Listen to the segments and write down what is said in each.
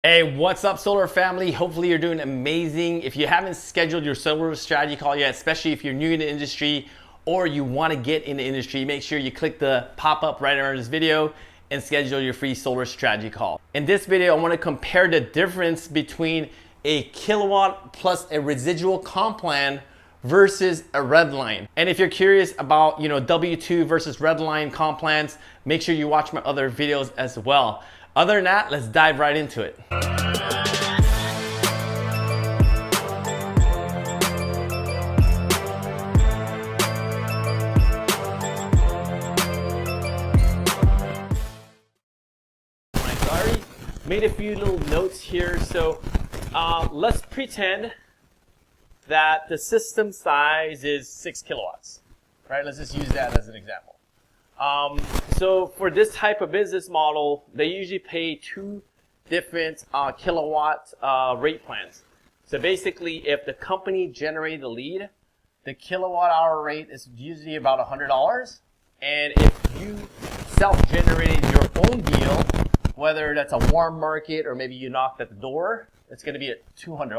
Hey, what's up, solar family? Hopefully you're doing amazing. If you haven't scheduled your solar strategy call yet, especially if you're new in the industry or you want to get in the industry, make sure you click the pop-up right under this video and schedule your free solar strategy call. In this video, I want to compare the difference between a kilowatt plus a residual comp plan versus a Redline. And if you're curious about, W2 versus Redline comp plans, make sure you watch my other videos as well. Other than that, let's dive right into it. I already made a few little notes here. So let's pretend that the system size is 6 kilowatts, right? Let's just use that as an example. So for this type of business model, they usually pay two different kilowatt rate plans. So basically, if the company generated the lead, the kilowatt hour rate is usually about $100. And if you self-generated your own deal, whether that's a warm market or maybe you knocked at the door, it's going to be at $200,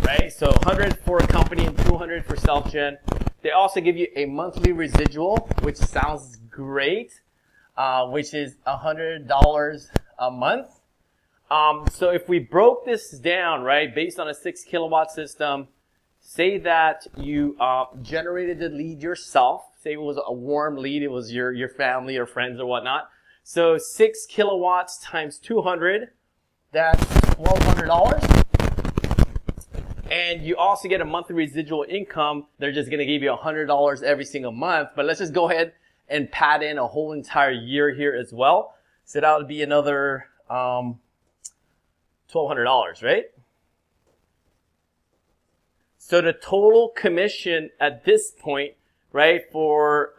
right? So 100 for a company and 200 for self-gen. They also give you a monthly residual, which sounds great, which is $100 a month. So if we broke this down, right, based on a 6 kilowatt system, say that you generated the lead yourself. Say it was a warm lead, it was your family or friends or whatnot. So 6 kilowatts times 200, that's $1,200. And you also get a monthly residual income. They're just going to give you $100 every single month. But let's just go ahead and pad in a whole entire year here as well. So that would be another $1,200, right? So the total commission at this point, right, for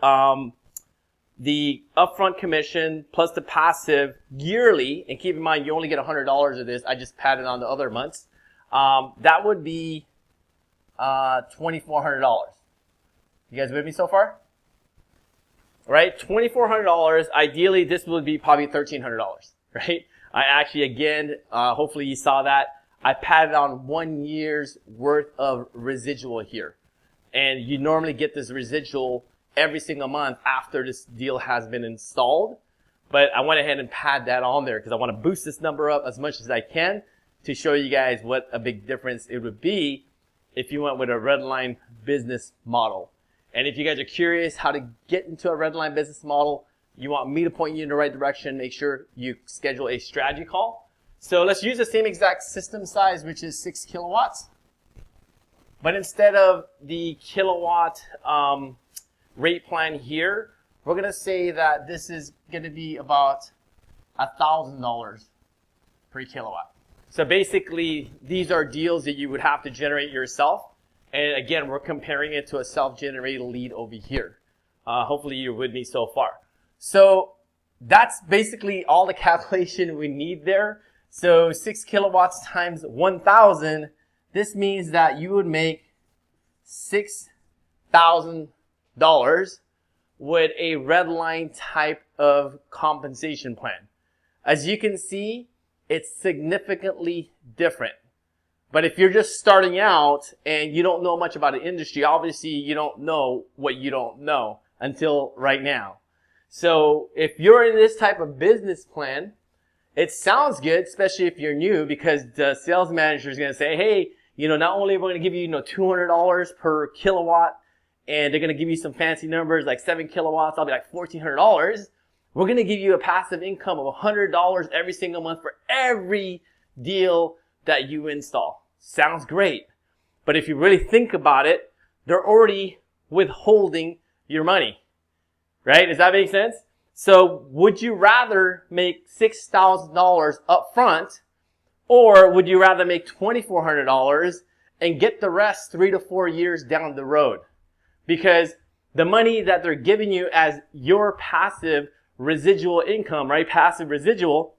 the upfront commission plus the passive yearly, and keep in mind you only get $100 of this. I just padded on the other months. That would be $2,400. You guys with me so far? Right? $2,400. Ideally, this would be probably $1,300, right? I actually, again, hopefully you saw that. I padded on 1 year's worth of residual here. And you normally get this residual every single month after this deal has been installed. But I went ahead and pad that on there because I want to boost this number up as much as I can to show you guys what a big difference it would be if you went with a Redline business model. And if you guys are curious how to get into a Redline business model, you want me to point you in the right direction, make sure you schedule a strategy call. So let's use the same exact system size, which is 6 kilowatts. But instead of the kilowatt rate plan here, we're going to say that this is going to be about $1,000 per kilowatt. So basically, these are deals that you would have to generate yourself. And again, we're comparing it to a self-generated lead over here. Hopefully you're with me so far. So that's basically all the calculation we need there. So 6 kilowatts times 1,000, this means that you would make $6,000 with a Redline type of compensation plan. As you can see, it's significantly different. But if you're just starting out and you don't know much about the industry, obviously you don't know what you don't know until right now. So if you're in this type of business plan, it sounds good, especially if you're new, because the sales manager is going to say, hey, not only are we going to give you, $200 per kilowatt, and they're going to give you some fancy numbers like 7 kilowatts, I'll be like $1,400. We're going to give you a passive income of $100 every single month for every deal that you install. Sounds great. But if you really think about it, they're already withholding your money. Right? Does that make sense? So would you rather make $6,000 up front, or would you rather make $2,400 and get the rest 3 to 4 years down the road? Because the money that they're giving you as your passive residual income, right? Passive residual,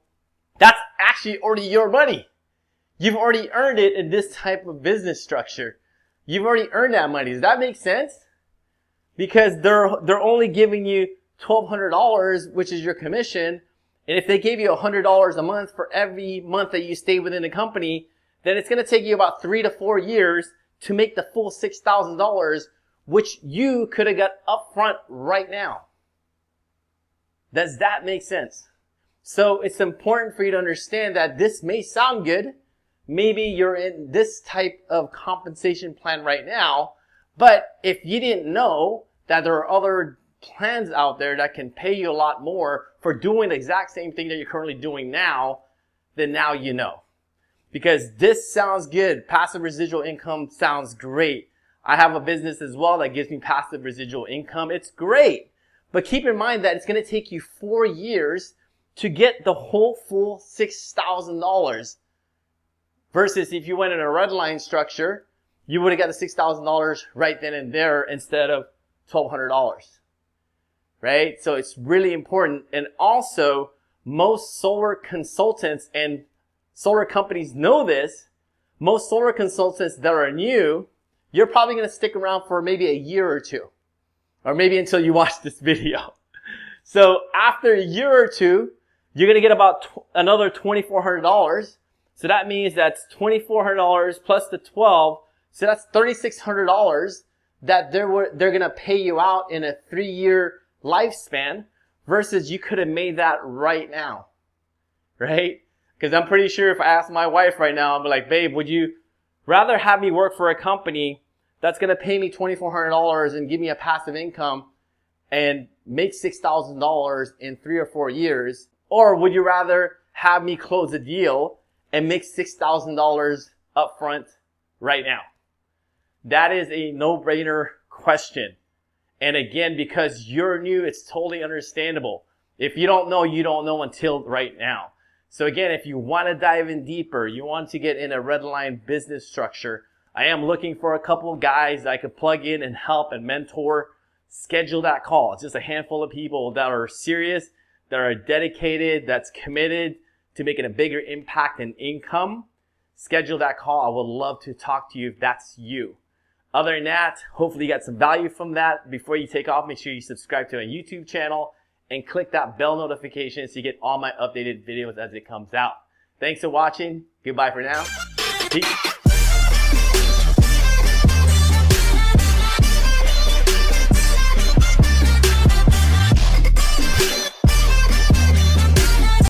that's actually already your money. You've already earned it in this type of business structure. You've already earned that money. Does that make sense? Because they're only giving you $1,200, which is your commission, And if they gave you $100 a month for every month that you stay within the company, then it's going to take you about 3 to 4 years to make the full $6,000, which you could have got upfront right now. Does that make sense? So it's important for you to understand that this may sound good. Maybe you're in this type of compensation plan right now, but if you didn't know that there are other plans out there that can pay you a lot more for doing the exact same thing that you're currently doing now, then now you know. Because this sounds good. Passive residual income sounds great. I have a business as well that gives me passive residual income. It's great. But keep in mind that it's going to take you 4 years to get the whole full $6,000. Versus if you went in a Redline structure, you would have got the $6,000 right then and there instead of $1,200. Right? So it's really important. And also, most solar consultants and solar companies know this. Most solar consultants that are new, you're probably going to stick around for maybe a year or two. Or maybe until you watch this video. So after a year or two, you're going to get about another $2,400. So that means that's $2,400 plus the 12. So that's $3,600 that they're going to pay you out in a 3-year lifespan versus you could have made that right now. Right? Because I'm pretty sure if I ask my wife right now, I'll be like, babe, would you rather have me work for a company that's going to pay me $2,400 and give me a passive income and make $6,000 in 3 or 4 years? Or would you rather have me close a deal and make $6,000 upfront right now? That is a no-brainer question. And again, because you're new, it's totally understandable. If you don't know, you don't know until right now. So again, if you want to dive in deeper, you want to get in a Redline business structure, I am looking for a couple of guys that I could plug in and help and mentor. Schedule that call. It's just a handful of people that are serious, that are dedicated, that's committed to making a bigger impact in income. Schedule that call. I would love to talk to you if that's you. Other than that, hopefully you got some value from that. Before you take off, make sure you subscribe to my YouTube channel and click that bell notification so you get all my updated videos as it comes out. Thanks for watching. Goodbye for now. Peace.